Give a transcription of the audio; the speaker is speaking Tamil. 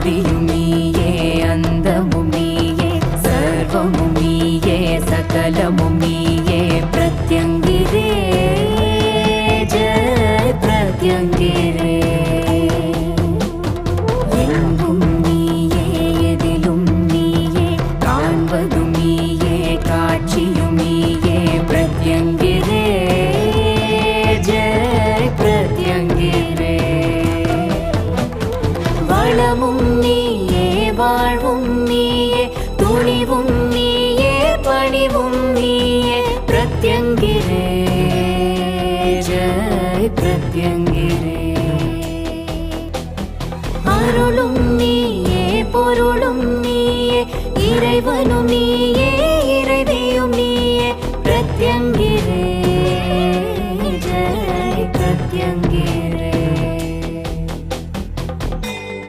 ஆதியும் நீயே அந்தமும் நீயே சர்வமும் நீயே சகலமும் நீயே பிரத்யங்கிரே ஜெய பிரத்யங்கிரே எங்கும் நீயே எதிலும் நீயே காண்பதும் நீயே காட்சியும் நீயே பிரத்யங்கிரே ஜெய பிரத்யங்கிரே வளமும் நீயே வாழ்வும் நீயே துணிவும் நீயே பணிவும் நீயே பிரத்யங்கிரே ஜெய பிரத்யங்கிரே அருளும் நீயே பொருளும் நீயே இறைவனும் நீயே இறைவியும் நீயே பிரத்யங்கிரே